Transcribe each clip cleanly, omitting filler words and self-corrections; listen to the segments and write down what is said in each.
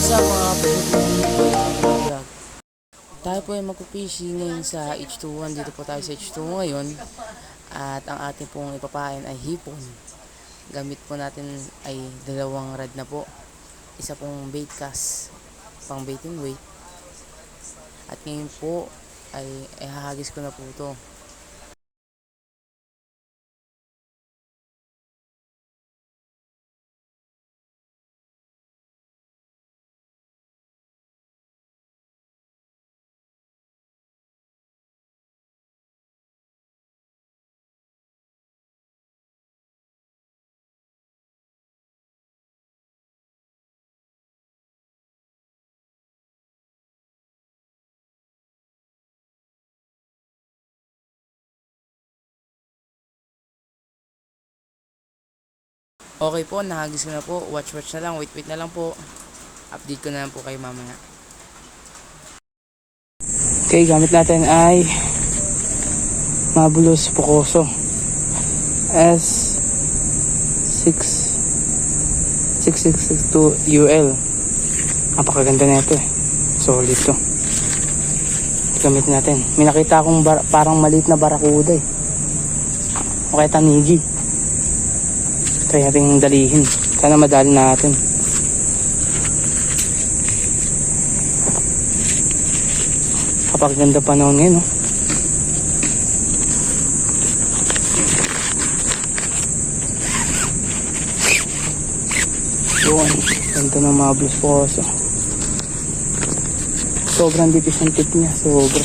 What's up mga vlog? Tayo po ay magpipishing ngayon sa H2. Dito po tayo sa H2 ngayon. At ang ating pong ipapain ay hipon. Gamit po natin ay dalawang rod na po. Isa pong bait cast, pang bait and weight. At ngayon po ay hahagis ko na po ito. Okay po, nahagis ko na po. Watch na lang, wait na lang po. Update ko na lang po kayo mamaya. Okay, gamit natin ay Mabulos Pocoso S6662 UL. Napakaganda na ito eh. Solid to. Gamit natin. May nakita akong parang maliit na barakuda eh. O kaya tanigi. Try natin dalihin. Sana madali natin. Kapag ganda panahon ngayon, no? Yun. Ganda ng Mabulos Pocoso. Sobrang dipis ang tip niya. Sobra.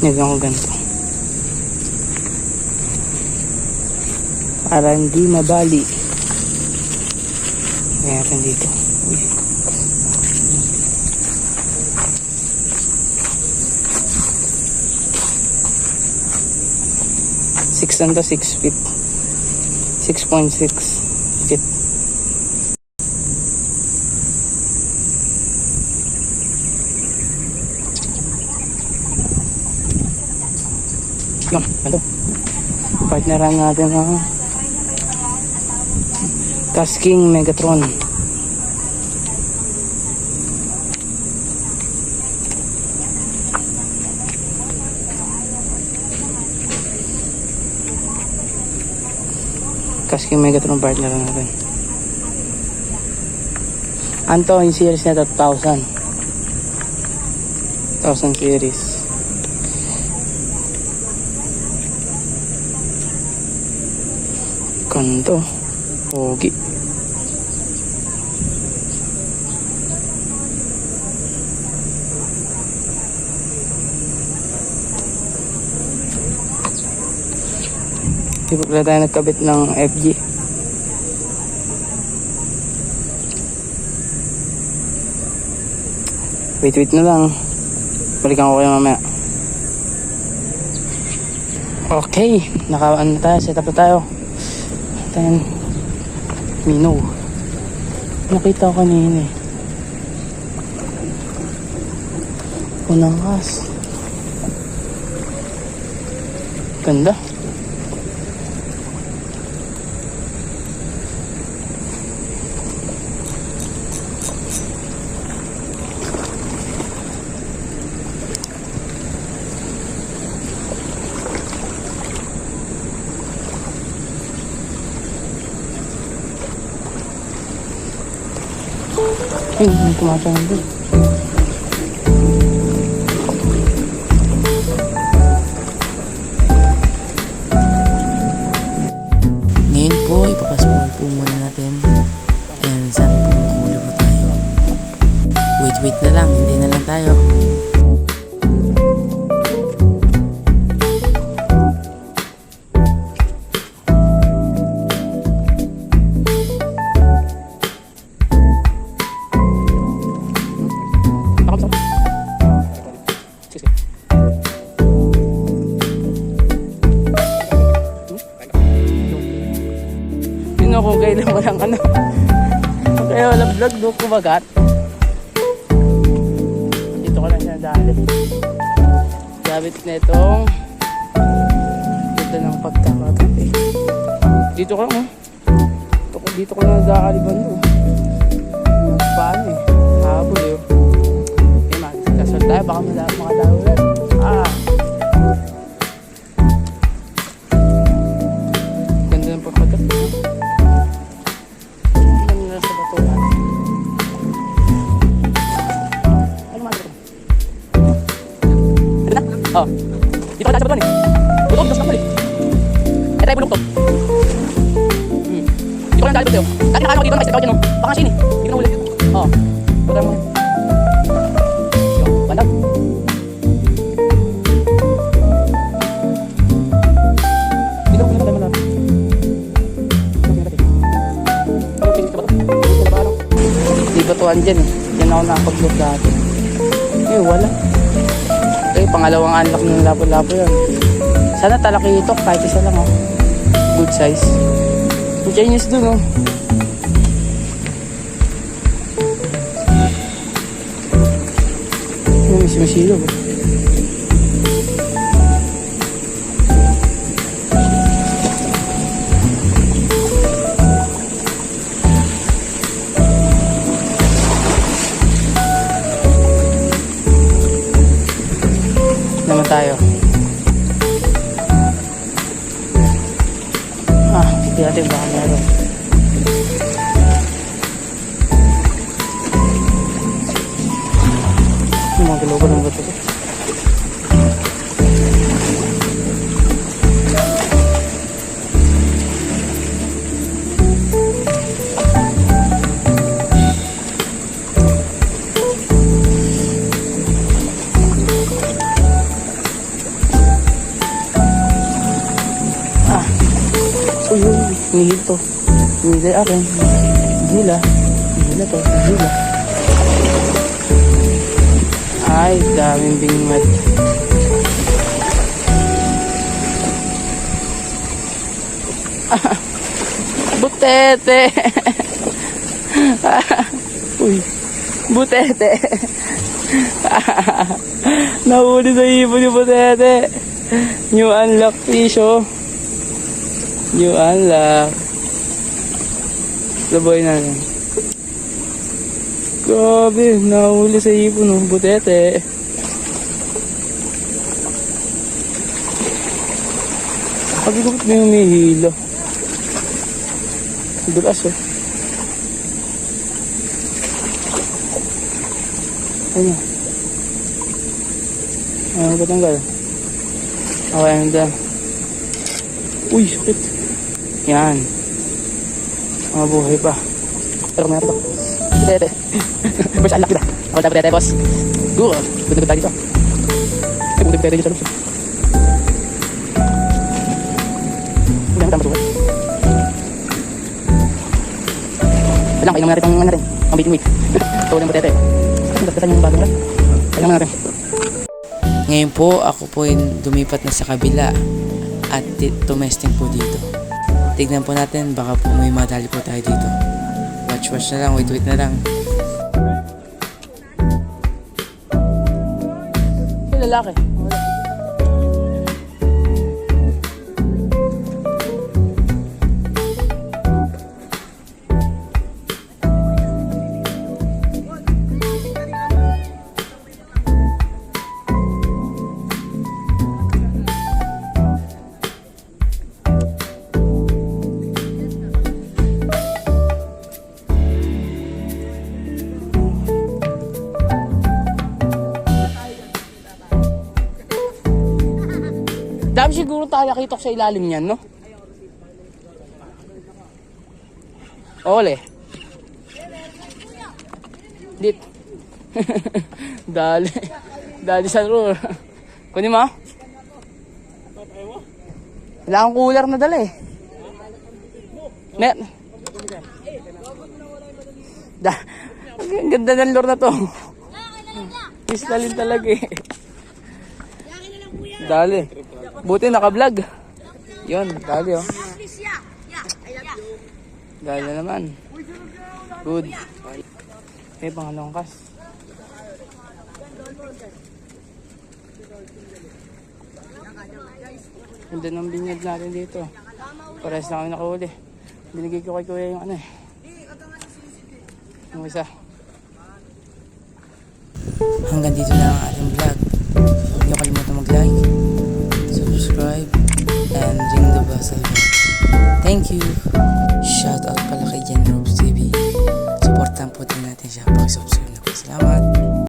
Nagawin ko ganito. Para hindi mabali. Kaya natin dito. Uy. Six 6 feet. 6.6 feet. Yun, ito. Partneran natin ang Tasking Megatron. Tasking Megatron partner natin. Anto yung series na 1000 series. Kanto pogi. Di ba tayo nagkabit ng FG? Wait na lang. Balikan ko kayo mamaya. Okay, naka-ano tayo, set up na tayo. Then Mino. Nakita ko kanina eh. Unang kas. Ganda. Ayun, may tumatawag doon. Ngayon po, ipapasok po muna natin. Ayan, sana po makulo po tayo. Wait na lang, hindi na lang tayo. Kung kailan walang ano, kaya walang vlog do kumagat. Dito ko lang siya dali. Gamit na itong ganda ng pagkakagat eh. Dito ka oh. Dito ko na nakakaliban doon. Paano eh? Habol eh. Okay man, kasal tayo. Baka makatawa ulit. Ganda ng pagpatak. Ganda na sa batuhan. Ano mga ito? Ano na? Oo. Dito ka tayo sa batuhan eh. Butog, dos lang ulit. Eh, tayo bulog to. Dito ko lang dali ko sa'yo. Dati nakano ko dito na may step out dyan, no? Baka siya eh. Dito na ulit. Oo. Buta mo. Yo, bandag. Dito ko tayo malapit. Di batuhan dyan eh. Yan ako nakapag-look dati. Eh, wala. Okay, pangalawang unlock ng lapo-lapo yan. Sana talaki ito, kahit isa lang oh. Good size. Yung Chinese dun oh. May simasilog oh. Naman tayo. Hindi natin baka meron. Yung mga galoban ng bato ko. Nihil to. Nihil akin. Gila. Gila to. Gila. Ay, daming bingmat. Butete. Uy. Butete. Nahuli sa ibon yung butete. New unlock fish oh. New unlock. Laboy natin. Grabe, nahuli sa ibon oh, butete. Pagigupit mo yung humihilo. Dulas oh. Ano? Ano ba tanggal? Okay, ano dyan? Uy, sakit. Yan. Mabuhay pa. Pero meron pa. Butete. Boss, unlock kita. Ako tayo butete, boss. Good. Good tayo dito. Ay, buti butete dito sa loob. Hindi naman tama sukat. Kailangan, kailangan natin itong ano natin. Ang bait-wait. Ito ng butete. Dapat yung bagong lang. Kailangan natin. Ngayon po, ako po dumipat na sa kabila at tumesting po dito. Tignan po natin, baka po may madali po tayo dito. Watch na lang, wait na lang. Yung lalaki. Wala. Dami siguro tayo nakitok sa ilalim niyan, no? Ole. Dit. Dali. Dali sa room. Kunin mo? Kailangan cooler na dala eh. Net. Ang ganda ng lure na to. Kristalin talaga eh. Dali. Buti naka-vlog. Yun, dali oh. Dali na naman. Good. Okay, pangalawang cast. Ganda ng binyag natin dito. Pares na kami nakahuli. Binigay ko kay kuya yung ano eh. Yung isa. Hanggang dito na ang ating vlog. Huwag niyo kalimutan mag-like, subscribe, and ring the bell. Thank you. Shout out